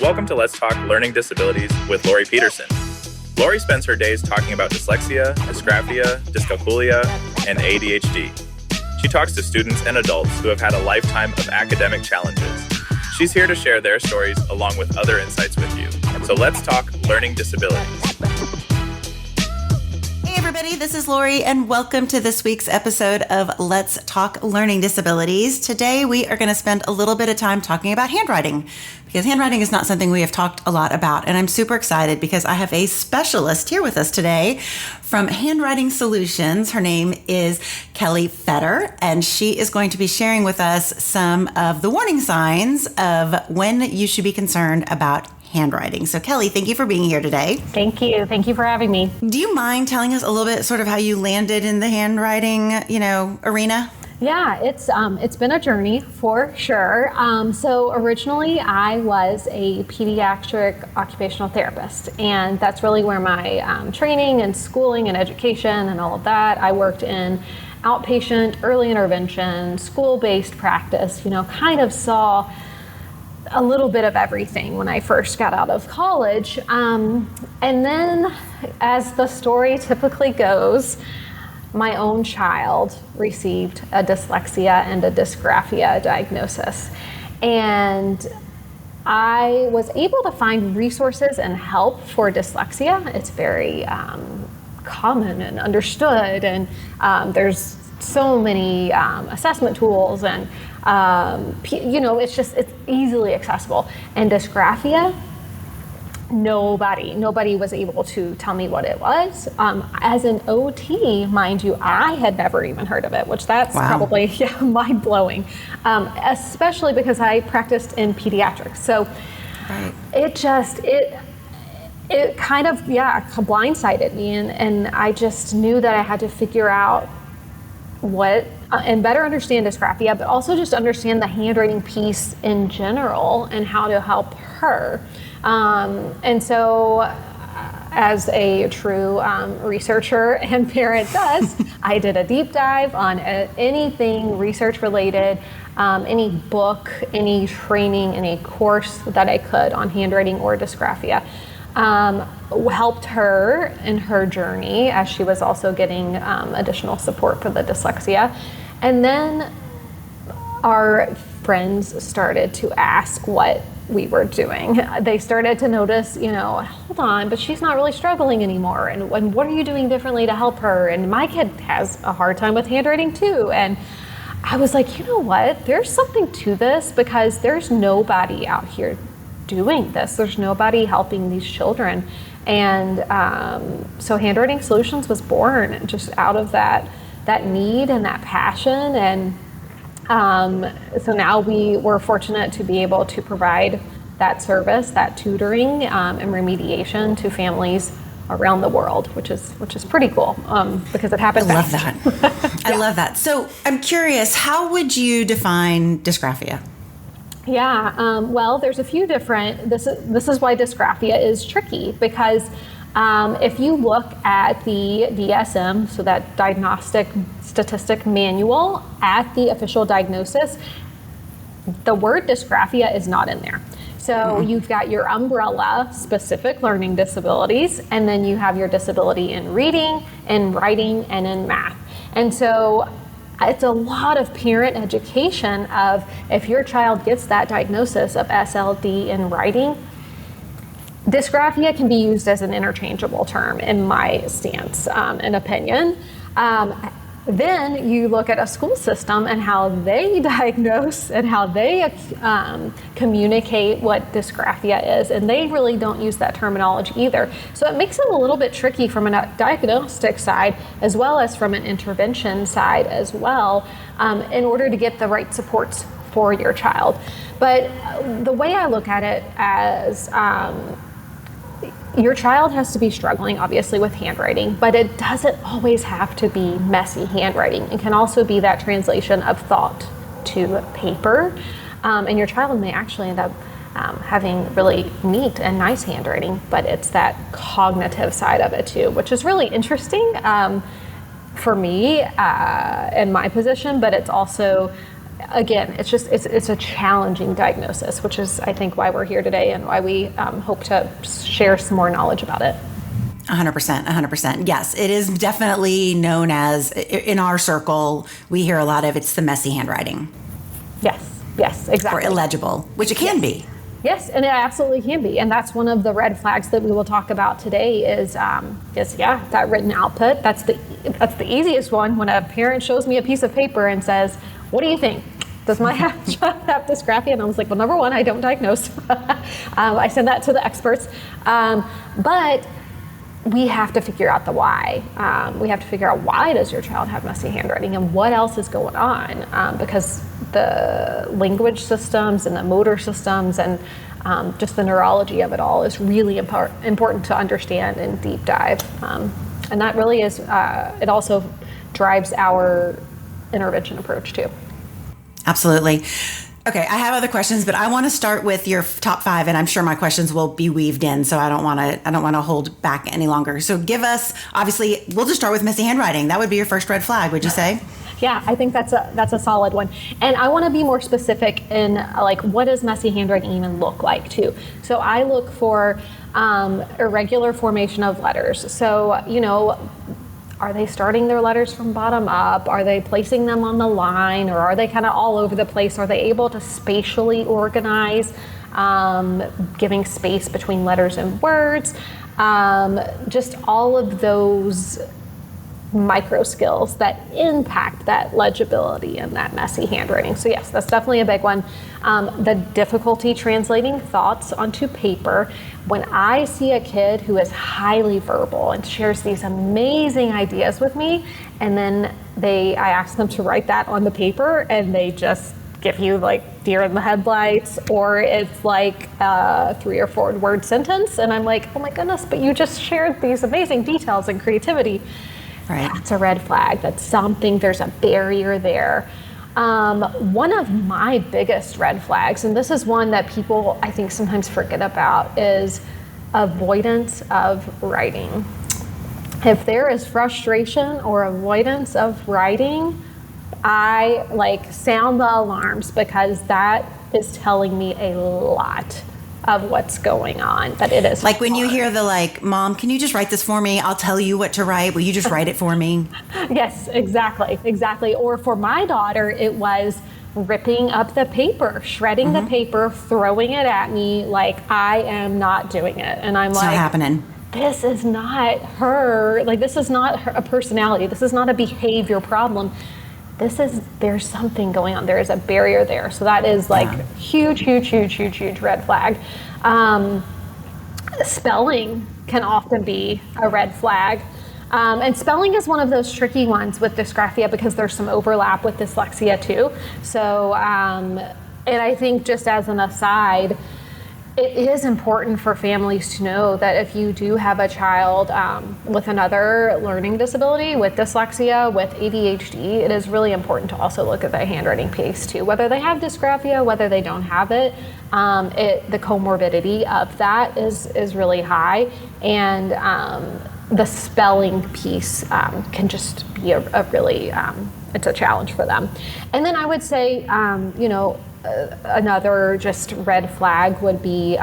Welcome to Let's Talk Learning Disabilities with Laurie Peterson. Laurie spends her days talking about dyslexia, dysgraphia, dyscalculia, and ADHD. She talks to students and adults who have had a lifetime of academic challenges. She's here to share their stories along with other insights with you. So let's talk learning disabilities. Hey everybody, this is Laurie and welcome to this week's episode of Let's Talk Learning Disabilities. Today we are going to spend a little bit of time talking about handwriting because handwriting is not something we have talked a lot about, and I'm super excited because I have a specialist here with us today from Handwriting Solutions. Her name is Kelli Fetter, and she is going to be sharing with us some of the warning signs of when you should be concerned about handwriting. So Kelli, thank you for being here today. Thank you. Thank you for having me. Do you mind telling us a little bit sort of how you landed in the handwriting, arena? Yeah, it's been a journey for sure. So originally I was a pediatric occupational therapist, and that's really where my training and schooling and education and all of that. I worked in outpatient, early intervention, school-based practice, kind of saw a little bit of everything when I first got out of college. And then, as the story typically goes, my own child received a dyslexia and a dysgraphia diagnosis. And I was able to find resources and help for dyslexia. It's very common and understood, and there's so many assessment tools, and it's easily accessible. And dysgraphia, nobody was able to tell me what it was. As an OT, mind you, I had never even heard of it, which that's probably mind blowing, especially because I practiced in pediatrics. So it kind of blindsided me, and I just knew that I had to figure out what and better understand dysgraphia, but also just understand the handwriting piece in general and how to help her. And so, as a true researcher and parent does, I did a deep dive on anything research related, any book, any training, any course that I could on handwriting or dysgraphia. Helped her in her journey as she was also getting additional support for the dyslexia. And then our friends started to ask what we were doing. They started to notice, hold on, but she's not really struggling anymore. And what are you doing differently to help her? And my kid has a hard time with handwriting too. And I was like, you know what? There's something to this, because there's nobody out here doing this. There's nobody helping these children. And so Handwriting Solutions was born just out of that need and that passion. And so now we were fortunate to be able to provide that service, that tutoring and remediation to families around the world, which is pretty cool because it happened fast. I love that. I love that. So I'm curious, how would you define dysgraphia? Yeah, well, there's a few different, this is why dysgraphia is tricky, because if you look at the DSM, so that Diagnostic Statistic Manual, at the official diagnosis, the word dysgraphia is not in there. So you've got your umbrella specific learning disabilities, and then you have your disability in reading, in writing, and in math. And so it's a lot of parent education of, if your child gets that diagnosis of SLD in writing, dysgraphia can be used as an interchangeable term in my stance and opinion. Then you look at a school system and how they diagnose and how they communicate what dysgraphia is, and they really don't use that terminology either. So it makes it a little bit tricky from a diagnostic side as well as from an intervention side as well, in order to get the right supports for your child. But the way I look at it as your child has to be struggling, obviously, with handwriting, but it doesn't always have to be messy handwriting. It can also be that translation of thought to paper, and your child may actually end up having really neat and nice handwriting, but it's that cognitive side of it too, which is really interesting for me in my position, but it's also again, it's a challenging diagnosis, which is, I think, why we're here today and why we hope to share some more knowledge about it. 100%. Yes, it is definitely known as, in our circle, we hear a lot of it's the messy handwriting. Yes, exactly. Or illegible, which it can be. Yes, and it absolutely can be. And that's one of the red flags that we will talk about today is that written output. That's the easiest one. When a parent shows me a piece of paper and says, "What do you think? Does my child have dysgraphia?" And I was like, well, number one, I don't diagnose. I send that to the experts. But we have to figure out the why. We have to figure out, why does your child have messy handwriting and what else is going on? Because the language systems and the motor systems and just the neurology of it all is really important to understand and deep dive. And that really is, it also drives our intervention approach too. Absolutely. Okay, I have other questions, but I want to start with your top 5, and I'm sure my questions will be weaved in, so I don't want to hold back any longer. So give us, obviously, we'll just start with messy handwriting. That would be your first red flag, would you say? Yeah, I think that's a solid one. And I want to be more specific in like, what does messy handwriting even look like too? So I look for irregular formation of letters. So, are they starting their letters from bottom up? Are they placing them on the line, or are they kind of all over the place? Are they able to spatially organize, giving space between letters and words? Just all of those micro skills that impact that legibility and that messy handwriting. So yes, that's definitely a big one. The difficulty translating thoughts onto paper. When I see a kid who is highly verbal and shares these amazing ideas with me, and then I ask them to write that on the paper, and they just give you like deer in the headlights, or it's like a 3 or 4 word sentence, and I'm like, oh my goodness, but you just shared these amazing details and creativity. Right. That's a red flag. That's something, there's a barrier there. One of my biggest red flags, and this is one that people I think sometimes forget about, is avoidance of writing. If there is frustration or avoidance of writing, I sound the alarms, because that is telling me a lot of what's going on, that it is like when you hear the Mom, can you just write this for me? I'll tell you what to write. Will you just write it for me? Yes, exactly. Or for my daughter, it was ripping up the paper, shredding the paper, throwing it at me like I am not doing it. And I'm it's not happening. This is not her. This is not a personality. This is not a behavior problem. There's something going on. There is a barrier there. So that is huge red flag. Spelling can often be a red flag. And spelling is one of those tricky ones with dysgraphia, because there's some overlap with dyslexia too. So, and I think, just as an aside, it is important for families to know that if you do have a child with another learning disability, with dyslexia, with ADHD, it is really important to also look at the handwriting piece too. Whether they have dysgraphia, whether they don't have it, the comorbidity of that is really high, and the spelling piece can just be a really, it's a challenge for them. And then I would say, another just red flag would be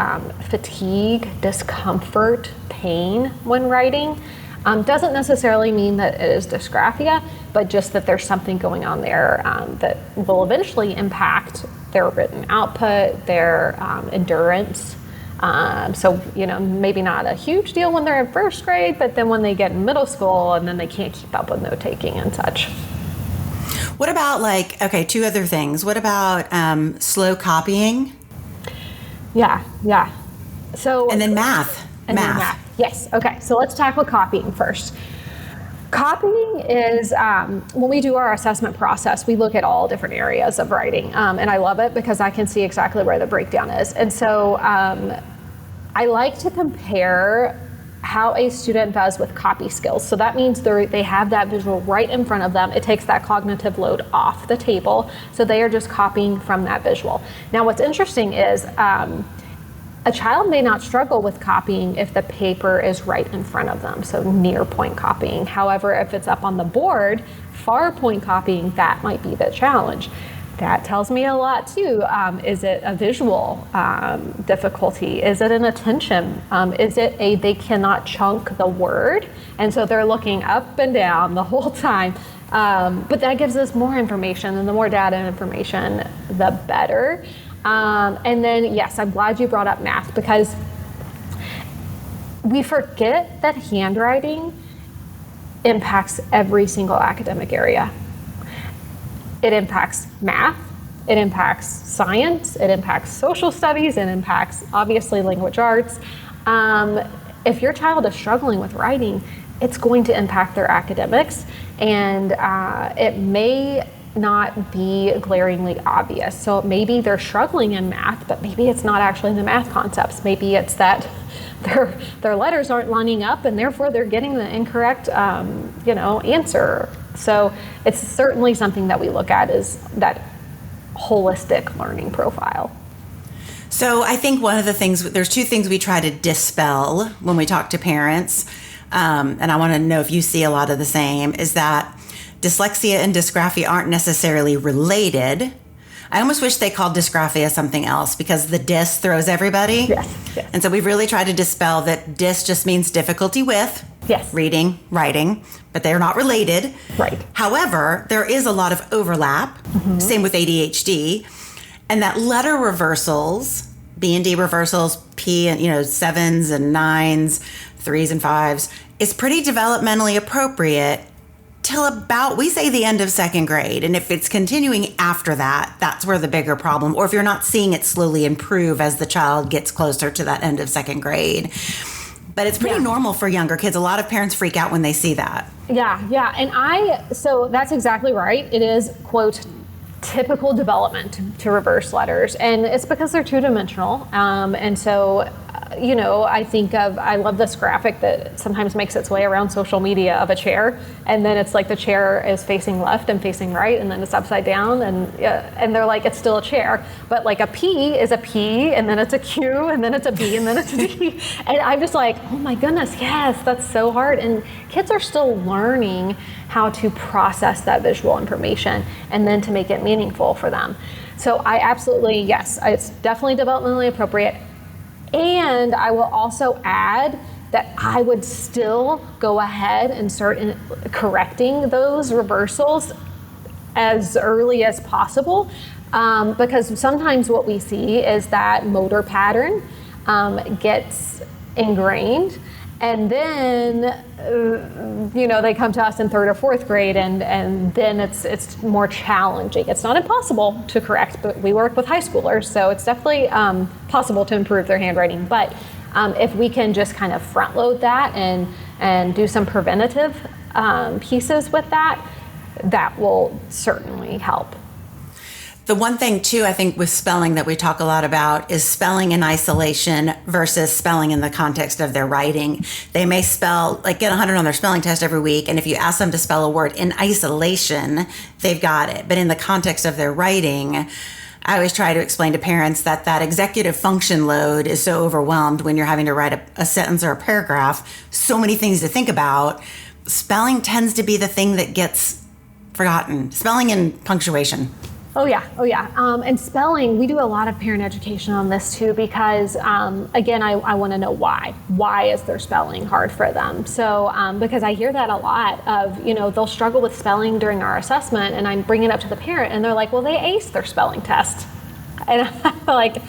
fatigue, discomfort, pain when writing. Doesn't necessarily mean that it is dysgraphia, but just that there's something going on there that will eventually impact their written output, their endurance. So, maybe not a huge deal when they're in first grade, but then when they get in middle school, and then they can't keep up with note taking and such. What about 2 other things. What about slow copying? Yeah. So, and then math. Math. Yes. Okay. So let's tackle copying first. Copying is, when we do our assessment process, we look at all different areas of writing. And I love it, because I can see exactly where the breakdown is. And so I like to compare how a student does with copy skills. So that means they have that visual right in front of them. It takes that cognitive load off the table. So they are just copying from that visual. Now, what's interesting is a child may not struggle with copying if the paper is right in front of them, so near point copying. However, if it's up on the board, far point copying, that might be the challenge. That tells me a lot too. Is it a visual difficulty? Is it an attention? Is it they cannot chunk the word, and so they're looking up and down the whole time? But that gives us more information, and the more data and information, the better. And then, yes, I'm glad you brought up math, because we forget that handwriting impacts every single academic area. It impacts math, it impacts science, it impacts social studies, it impacts, obviously, language arts. If your child is struggling with writing, it's going to impact their academics, and it may not be glaringly obvious. So maybe they're struggling in math, but maybe it's not actually the math concepts. Maybe it's that their letters aren't lining up, and therefore they're getting the incorrect answer. So it's certainly something that we look at, is that holistic learning profile. So I think one of the things, there's two things we try to dispel when we talk to parents, and I want to know if you see a lot of the same, is that dyslexia and dysgraphia aren't necessarily related. I almost wish they called dysgraphia something else, because the dys throws everybody. Yes. And so we've really tried to dispel that dys just means difficulty with reading, writing, but they're not related. Right. However, there is a lot of overlap. Same with ADHD. And that letter reversals, B and D reversals, P and 7s and 9s, 3s and 5s, is pretty developmentally appropriate till about, we say, the end of second grade. And if it's continuing after that, that's where the bigger problem, or if you're not seeing it slowly improve as the child gets closer to that end of second grade. But it's pretty normal for younger kids. A lot of parents freak out when they see that. Yeah. And so that's exactly right. It is, quote, typical development to reverse letters. And it's because they're two-dimensional. And so, I love this graphic that sometimes makes its way around social media of a chair. And then it's like the chair is facing left and facing right, and then it's upside down. And they're like, it's still a chair. But like a P is a P, and then it's a Q, and then it's a B, and then it's a D. And I'm just like, oh my goodness, yes, that's so hard. And kids are still learning how to process that visual information and then to make it meaningful for them. So I absolutely, yes, it's definitely developmentally appropriate. And I will also add that I would still go ahead and start correcting those reversals as early as possible, because sometimes what we see is that motor pattern gets ingrained, and then they come to us in third or fourth grade, and then it's more challenging. It's not impossible to correct, but we work with high schoolers, so it's definitely possible to improve their handwriting. But if we can just kind of front load that and do some preventative pieces with that, that will certainly help. The one thing, too, I think with spelling that we talk a lot about is spelling in isolation versus spelling in the context of their writing. They may get 100 on their spelling test every week, and if you ask them to spell a word in isolation, they've got it. But in the context of their writing, I always try to explain to parents that executive function load is so overwhelmed when you're having to write a sentence or a paragraph, so many things to think about. Spelling tends to be the thing that gets forgotten. Spelling and punctuation. Oh yeah. And spelling, we do a lot of parent education on this too, because again, I want to know why. Why is their spelling hard for them? So because I hear that a lot of, they'll struggle with spelling during our assessment, and I bring it up to the parent, and they're like, well, they aced their spelling test. And I'm like,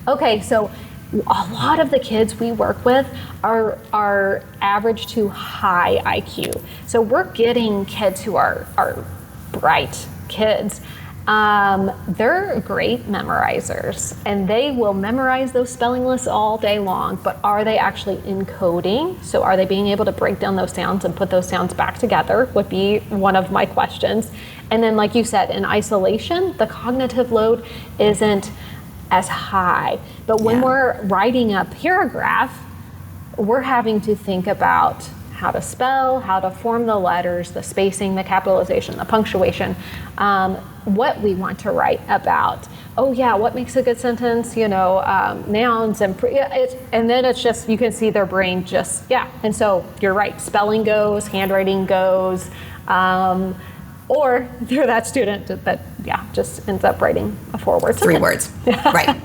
okay, so a lot of the kids we work with are average to high IQ. So we're getting kids who are bright kids. They're great memorizers, and they will memorize those spelling lists all day long, but are they actually encoding? So are they being able to break down those sounds and put those sounds back together would be one of my questions. And then, like you said, in isolation, the cognitive load isn't as high. But when we're writing a paragraph, we're having to think about how to spell, how to form the letters, the spacing, the capitalization, the punctuation, what we want to write about. Oh yeah, what makes a good sentence? Nouns and then it's just, you can see their brain just, And so you're right, spelling goes, handwriting goes, or they're that student that just ends up writing a 4-word sentence. 3 words. Right.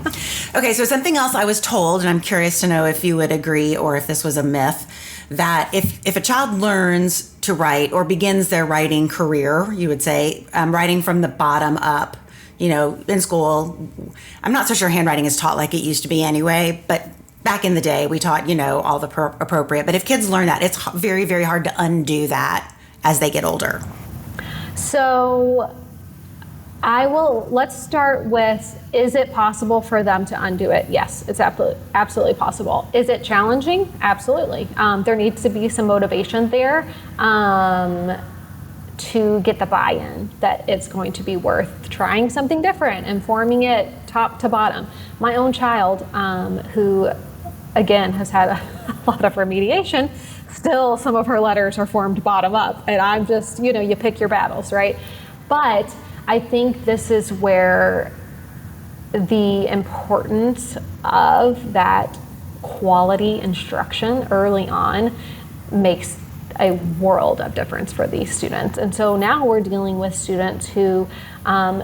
Okay, so something else I was told, and I'm curious to know if you would agree or if this was a myth, that if a child learns to write or begins their writing career, you would say, writing from the bottom up, in school, I'm not so sure handwriting is taught like it used to be anyway, but back in the day we taught, all the appropriate. But if kids learn that, it's very, very hard to undo that as they get older. So let's start with, is it possible for them to undo it? Yes, it's absolutely possible. Is it challenging? Absolutely. There needs to be some motivation there to get the buy-in that it's going to be worth trying something different and forming it top to bottom. My own child, who again has had a lot of remediation, still some of her letters are formed bottom up, and I'm just, you pick your battles, right? But I think this is where the importance of that quality instruction early on makes a world of difference for these students. And so now we're dealing with students who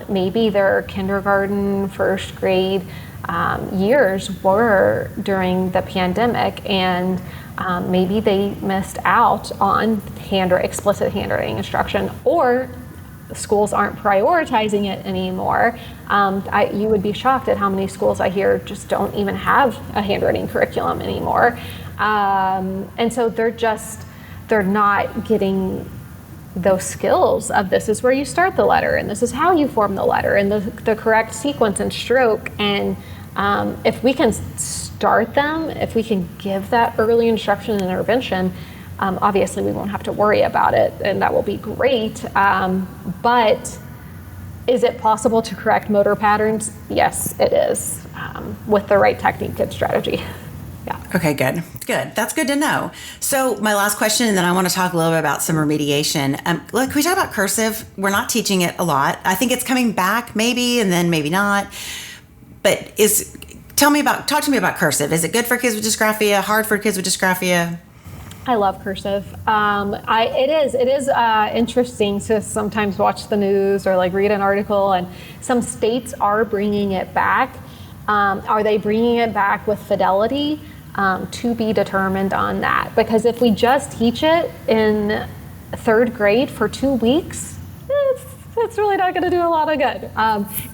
maybe their kindergarten, first grade years were during the pandemic, and maybe they missed out on explicit handwriting instruction, or schools aren't prioritizing it anymore. You would be shocked at how many schools I hear just don't even have a handwriting curriculum anymore. And so they're not getting those skills of, this is where you start the letter, and this is how you form the letter, and the correct sequence and stroke. And if we can start them, if we can give that early instruction and intervention, obviously we won't have to worry about it, and that will be great. But is it possible to correct motor patterns? Yes, it is, with the right technique and strategy. Yeah. Okay, good. That's good to know. So my last question, and then I want to talk a little bit about some remediation. Look, can we talk about cursive? We're not teaching it a lot. I think it's coming back maybe, and then maybe not. But talk to me about cursive. Is it good for kids with dysgraphia? Hard for kids with dysgraphia? I love cursive. It is interesting to sometimes watch the news or read an article, and some states are bringing it back. Are they bringing it back with fidelity? To be determined on that. Because if we just teach it in 3rd grade for 2 weeks, it's really not going to do a lot of good.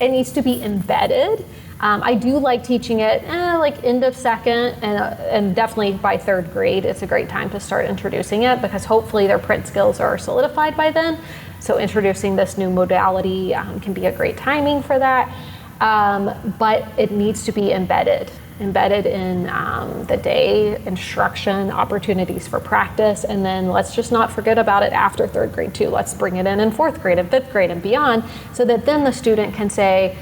It needs to be embedded. I do like teaching it end of 2nd, and definitely by 3rd grade, it's a great time to start introducing it, because hopefully their print skills are solidified by then. So introducing this new modality can be a great timing for that. But it needs to be embedded in the day, instruction, opportunities for practice, and then let's just not forget about it after 3rd grade too. Let's bring it in 4th grade and 5th grade and beyond, so that then the student can say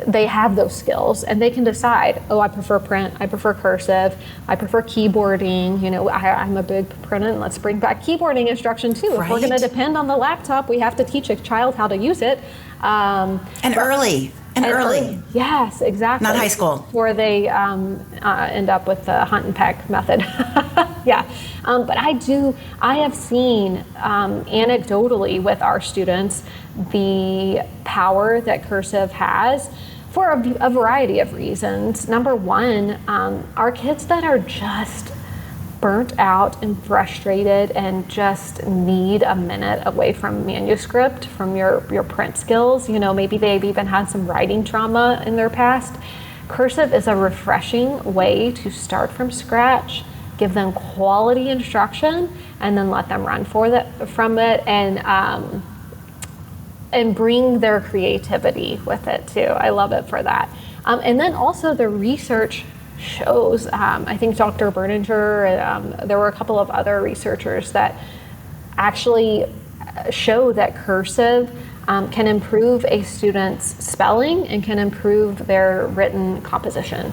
they have those skills and they can decide, I prefer print, I prefer cursive, I prefer keyboarding. I'm a big proponent, and let's bring back keyboarding instruction too. Right. If we're going to depend on the laptop, we have to teach a child how to use it. Early. Yes, exactly. Not high school. Where they end up with the hunt and peck method. Yeah. But I have seen anecdotally with our students the power that cursive has for a variety of reasons. Number one, our kids that are just burnt out and frustrated and just need a minute away from manuscript, from your print skills. Maybe they've even had some writing trauma in their past. Cursive is a refreshing way to start from scratch, give them quality instruction, and then let them run from it, and bring their creativity with it too. I love it for that. And then also the research shows, I think Dr. Berninger, there were a couple of other researchers that actually show that cursive can improve a student's spelling and can improve their written composition,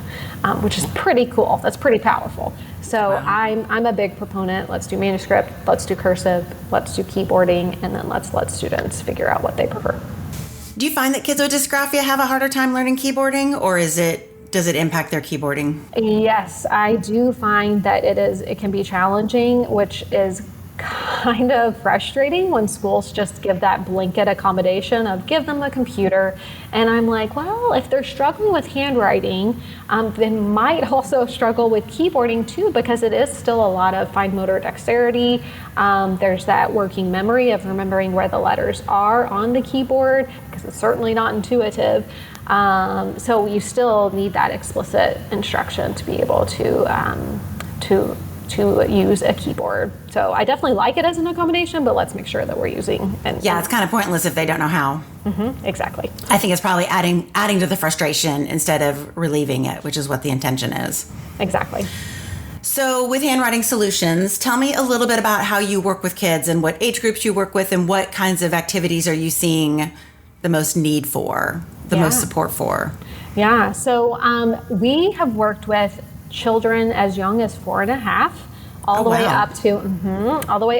which is pretty cool. That's pretty powerful. So wow. I'm a big proponent. Let's do manuscript, let's do cursive, let's do keyboarding, and then let's let students figure out what they prefer. Do you find that kids with dysgraphia have a harder time learning keyboarding, or does it impact their keyboarding? Yes, I do find that it can be challenging, which is kind of frustrating when schools just give that blanket accommodation of give them a computer. And I'm like, well, if they're struggling with handwriting, they might also struggle with keyboarding too, because it is still a lot of fine motor dexterity. There's that working memory of remembering where the letters are on the keyboard, because it's certainly not intuitive. So you still need that explicit instruction to be able to use a keyboard. So I definitely like it as an accommodation, but let's make sure that we're using. It's kind of pointless if they don't know how. Mm-hmm, exactly. I think it's probably adding to the frustration instead of relieving it, which is what the intention is. Exactly. So with Handwriting Solutions, tell me a little bit about how you work with kids and what age groups you work with and what kinds of activities are you seeing the most need for, the most support for? Yeah, so we have worked with children as young as 4.5, all the way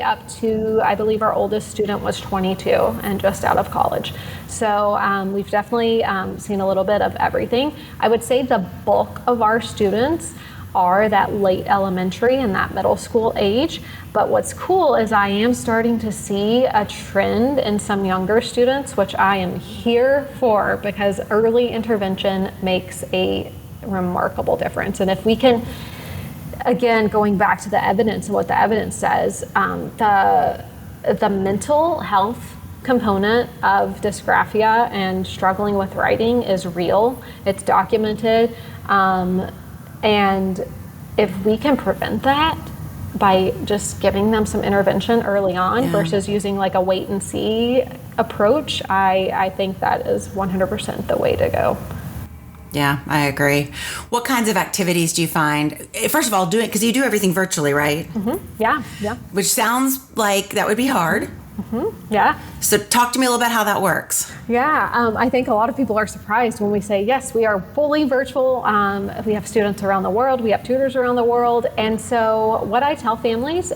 up to, I believe our oldest student was 22 and just out of college. So we've definitely seen a little bit of everything. I would say the bulk of our students are that late elementary and that middle school age. But what's cool is I am starting to see a trend in some younger students, which I am here for, because early intervention makes a remarkable difference. And if we can, again, going back to the evidence and what the evidence says, the mental health component of dysgraphia and struggling with writing is real. It's documented. And if we can prevent that by just giving them some intervention early on versus using like a wait and see approach, I think that is 100% the way to go. Yeah, I agree. What kinds of activities do you find? First of all, because you do everything virtually, right? Mm-hmm. Yeah. Which sounds like that would be hard. Mm-hmm. Yeah. So talk to me a little bit how that works. Yeah, I think a lot of people are surprised when we say, yes, we are fully virtual. We have students around the world. We have tutors around the world. And so what I tell families,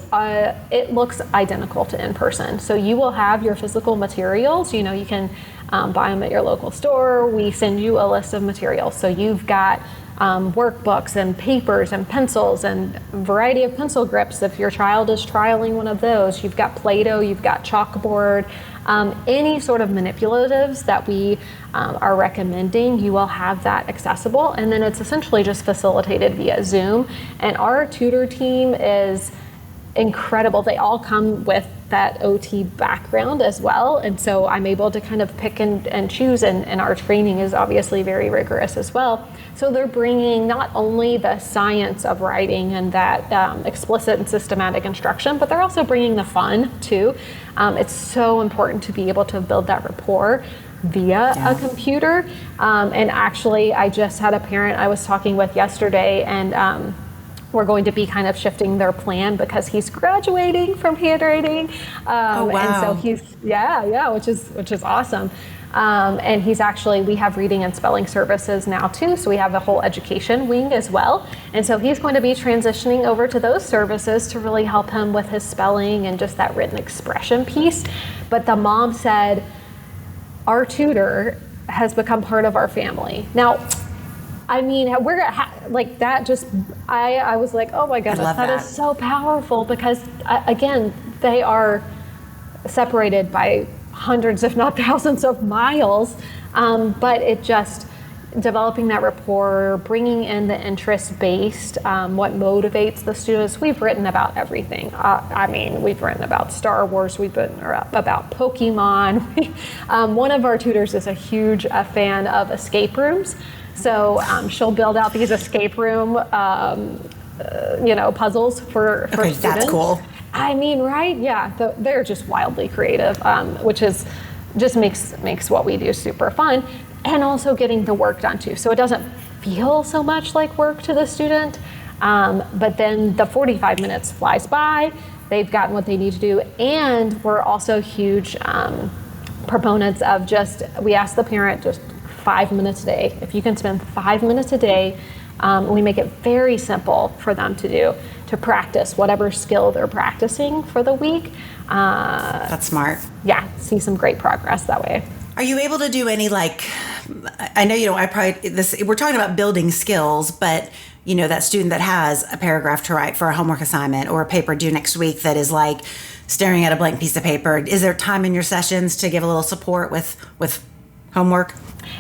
it looks identical to in-person. So you will have your physical materials. You can buy them at your local store. We send you a list of materials. So you've got workbooks and papers and pencils and a variety of pencil grips if your child is trialing one of those. You've got Play-Doh, you've got chalkboard, any sort of manipulatives that we are recommending, you will have that accessible. And then it's essentially just facilitated via Zoom. And our tutor team is incredible. They all come with that OT background as well. And so I'm able to kind of pick and choose, and our training is obviously very rigorous as well. So they're bringing not only the science of writing and that explicit and systematic instruction, but they're also bringing the fun too. It's so important to be able to build that rapport via a computer. And actually, I just had a parent I was talking with yesterday, and we're going to be kind of shifting their plan because he's graduating from handwriting. And so he's, which is awesome. And he's actually, we have reading and spelling services now too. So we have a whole education wing as well. And so he's going to be transitioning over to those services to really help him with his spelling and just that written expression piece. But the mom said, our tutor has become part of our family. Now, I mean, we're like that. Just I was like, oh my goodness, that is so powerful, because again, they are separated by hundreds, if not thousands, of miles. But it just developing that rapport, bringing in the interest-based, what motivates the students. We've written about everything. I mean, we've written about Star Wars. We've written about Pokemon. One of our tutors is a huge fan of escape rooms. So she'll build out these escape room, puzzles for students. That's cool. I mean, right? Yeah, they're just wildly creative, which is just makes what we do super fun, and also getting the work done too. So it doesn't feel so much like work to the student, but then the 45 minutes flies by. They've gotten what they need to do, and we're also huge proponents of we ask the parent just 5 minutes a day. If you can spend 5 minutes a day, we make it very simple for them to do, to practice whatever skill they're practicing for the week. That's smart. Yeah, see some great progress that way. Are you able to do any, I know we're talking about building skills, but that student that has a paragraph to write for a homework assignment or a paper due next week that is like staring at a blank piece of paper? Is there time in your sessions to give a little support with homework?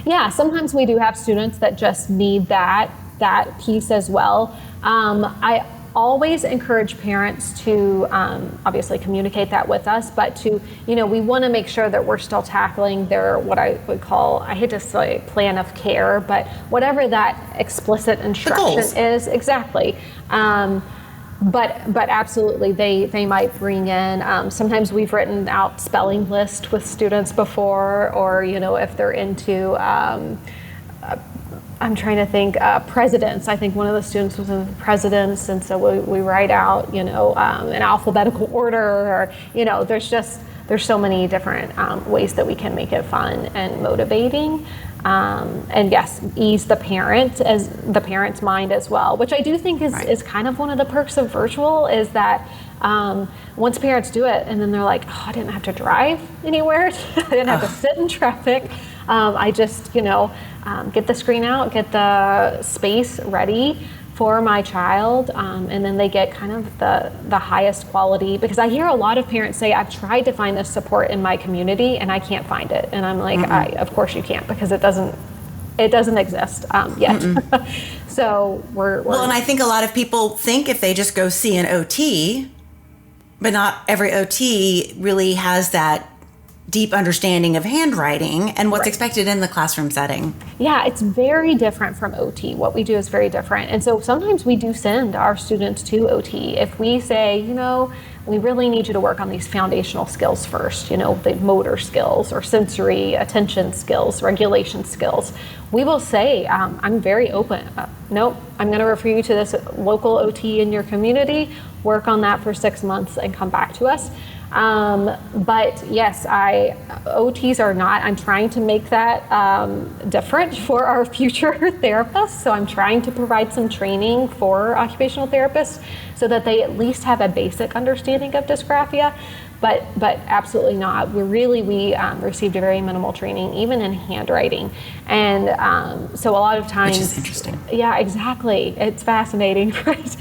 Yeah, sometimes we do have students that just need that piece as well. I always encourage parents to obviously communicate that with us, but we want to make sure that we're still tackling their, what I would call, I hate to say plan of care, but whatever that explicit instruction is, exactly. But absolutely, they might bring in, sometimes we've written out spelling list with students before, or, if they're into, I'm trying to think, presidents. I think one of the students was in presidents, and so we write out, in alphabetical order, or, there's so many different ways that we can make it fun and motivating. And yes, ease the parent's mind as well, which I do think is kind of one of the perks of virtual, is that once parents do it and then they're like, oh, I didn't have to drive anywhere, I didn't have to sit in traffic. I just, get the screen out, get the space ready for my child, and then they get kind of the highest quality, because I hear a lot of parents say, I've tried to find this support in my community and I can't find it. And I'm like, of course you can't, because it doesn't exist yet. So we're well, and I think a lot of people think if they just go see an OT, but not every OT really has that deep understanding of handwriting and what's expected in the classroom setting. Yeah, it's very different from OT. What we do is very different. And so sometimes we do send our students to OT. If we say, we really need you to work on these foundational skills first, the motor skills or sensory attention skills, regulation skills, we will say, I'm very open. Nope, I'm going to refer you to this local OT in your community, work on that for 6 months and come back to us. But yes, OTs are not, I'm trying to make that different for our future therapists. So I'm trying to provide some training for occupational therapists so that they at least have a basic understanding of dysgraphia, but absolutely not. We received a very minimal training, even in handwriting. And so a lot of times— Which is interesting. Yeah, exactly. It's fascinating, right?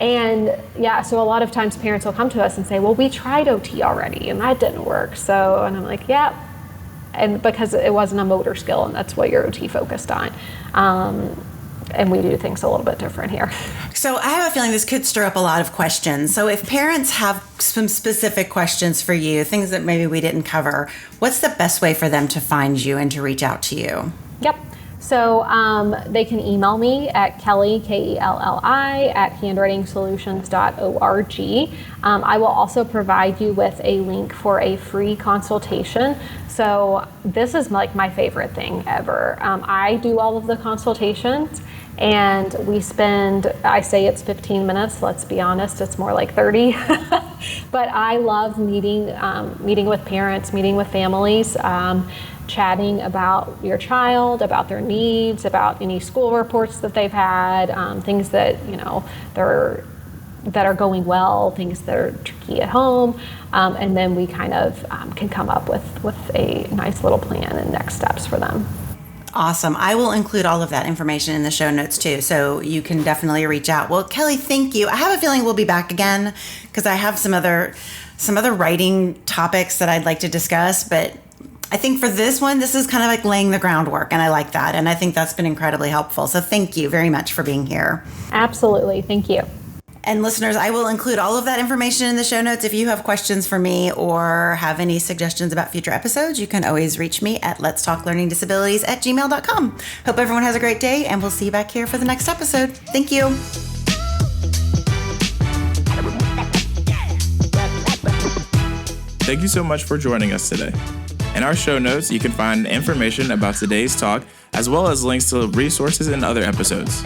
And yeah, so a lot of times parents will come to us and say, well, we tried OT already and that didn't work. And I'm like, yeah. And because it wasn't a motor skill, and that's what your OT focused on. And we do things a little bit different here. So I have a feeling this could stir up a lot of questions. So if parents have some specific questions for you, things that maybe we didn't cover, what's the best way for them to find you and to reach out to you? Yep. So they can email me at Kelli, Kelli, at handwritingsolutions.org. I will also provide you with a link for a free consultation. So this is like my favorite thing ever. I do all of the consultations, and we spend, I say it's 15 minutes, let's be honest, it's more like 30. But I love meeting with parents, meeting with families, chatting about your child, about their needs, about any school reports that they've had, things that that are going well, things that are tricky at home, and then we kind of can come up with a nice little plan and next steps for them. Awesome. I will include all of that information in the show notes too, so you can definitely reach out. Well, Kelli, thank you. I have a feeling we'll be back again because I have some other writing topics that I'd like to discuss, but I think for this one, this is kind of like laying the groundwork, and I like that. And I think that's been incredibly helpful. So thank you very much for being here. Absolutely. Thank you. And listeners, I will include all of that information in the show notes. If you have questions for me or have any suggestions about future episodes, you can always reach me at letstalklearningdisabilities@gmail.com. Hope everyone has a great day, and we'll see you back here for the next episode. Thank you. Thank you so much for joining us today. In our show notes, you can find information about today's talk, as well as links to resources and other episodes.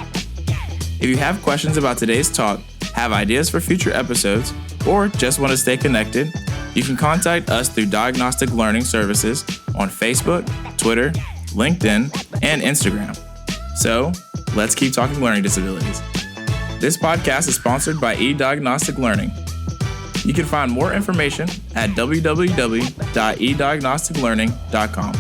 If you have questions about today's talk, have ideas for future episodes, or just want to stay connected, you can contact us through Diagnostic Learning Services on Facebook, Twitter, LinkedIn, and Instagram. So, let's keep talking learning disabilities. This podcast is sponsored by eDiagnostic Learning. You can find more information at www.ediagnosticlearning.com.